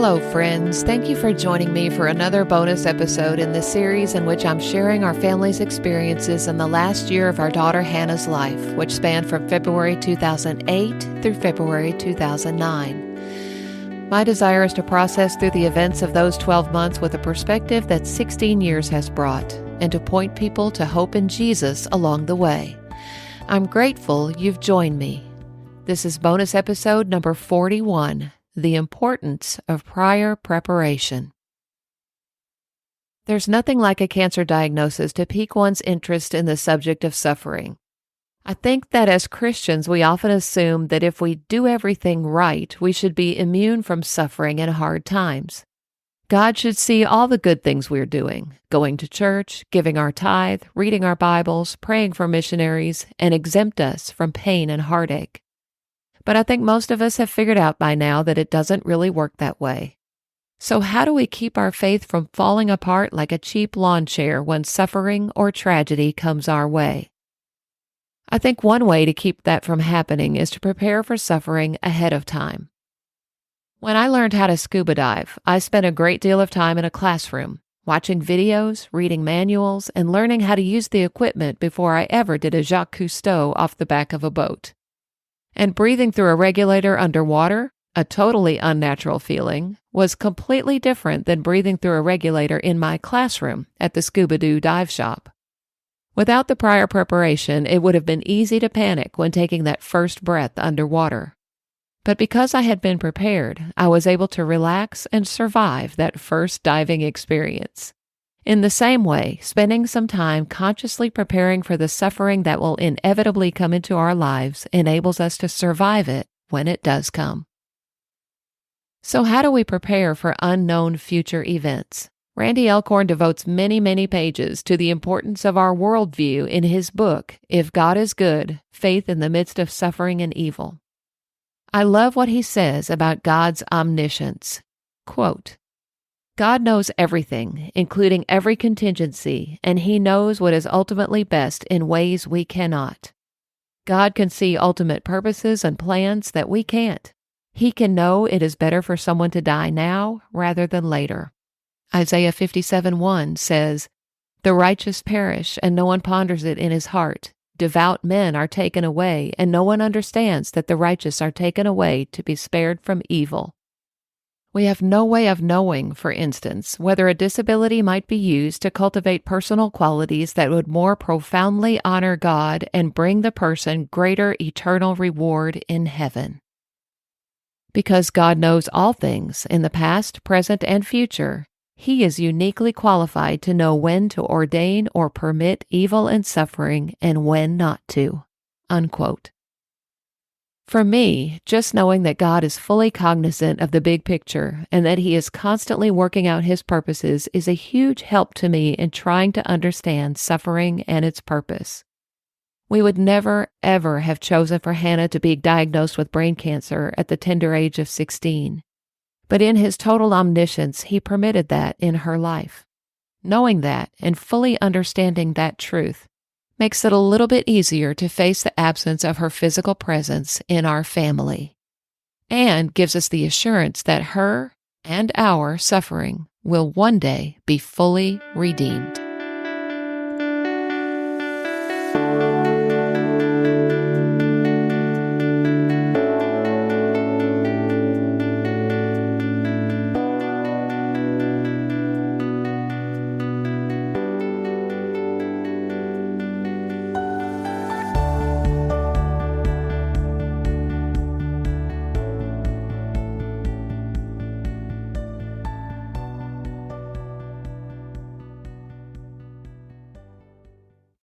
Hello, friends. Thank you for joining me for another bonus episode in this series in which I'm sharing our family's experiences in the last year of our daughter Hannah's life, which spanned from February 2008 through February 2009. My desire is to process through the events of those 12 months with a perspective that 16 years has brought, and to point people to hope in Jesus along the way. I'm grateful you've joined me. This is bonus episode number 41. The importance of prior preparation. There's nothing like a cancer diagnosis to pique one's interest in the subject of suffering. I think that as Christians, we often assume that if we do everything right, we should be immune from suffering and hard times. God should see all the good things we're doing, going to church, giving our tithe, reading our Bibles, praying for missionaries, and exempt us from pain and heartache. But I think most of us have figured out by now that it doesn't really work that way. So how do we keep our faith from falling apart like a cheap lawn chair when suffering or tragedy comes our way? I think one way to keep that from happening is to prepare for suffering ahead of time. When I learned how to scuba dive, I spent a great deal of time in a classroom, watching videos, reading manuals, and learning how to use the equipment before I ever did a Jacques Cousteau off the back of a boat. And breathing through a regulator underwater, a totally unnatural feeling, was completely different than breathing through a regulator in my classroom at the Scuba-Doo dive shop. Without the prior preparation, it would have been easy to panic when taking that first breath underwater. But because I had been prepared, I was able to relax and survive that first diving experience. In the same way, spending some time consciously preparing for the suffering that will inevitably come into our lives enables us to survive it when it does come. So how do we prepare for unknown future events? Randy Alcorn devotes many pages to the importance of our worldview in his book, If God is Good, Faith in the Midst of Suffering and Evil. I love what he says about God's omniscience. Quote, God knows everything, including every contingency, and He knows what is ultimately best in ways we cannot. God can see ultimate purposes and plans that we can't. He can know it is better for someone to die now rather than later. Isaiah 57:1 says, The righteous perish, and no one ponders it in his heart. Devout men are taken away, and no one understands that the righteous are taken away to be spared from evil. We have no way of knowing, for instance, whether a disability might be used to cultivate personal qualities that would more profoundly honor God and bring the person greater eternal reward in heaven. Because God knows all things in the past, present, and future, He is uniquely qualified to know when to ordain or permit evil and suffering and when not to. Unquote. For me, just knowing that God is fully cognizant of the big picture and that He is constantly working out His purposes is a huge help to me in trying to understand suffering and its purpose. We would never, ever have chosen for Hannah to be diagnosed with brain cancer at the tender age of 16. But in His total omniscience, He permitted that in her life. Knowing that and fully understanding that truth makes it a little bit easier to face the absence of her physical presence in our family, and gives us the assurance that her and our suffering will one day be fully redeemed.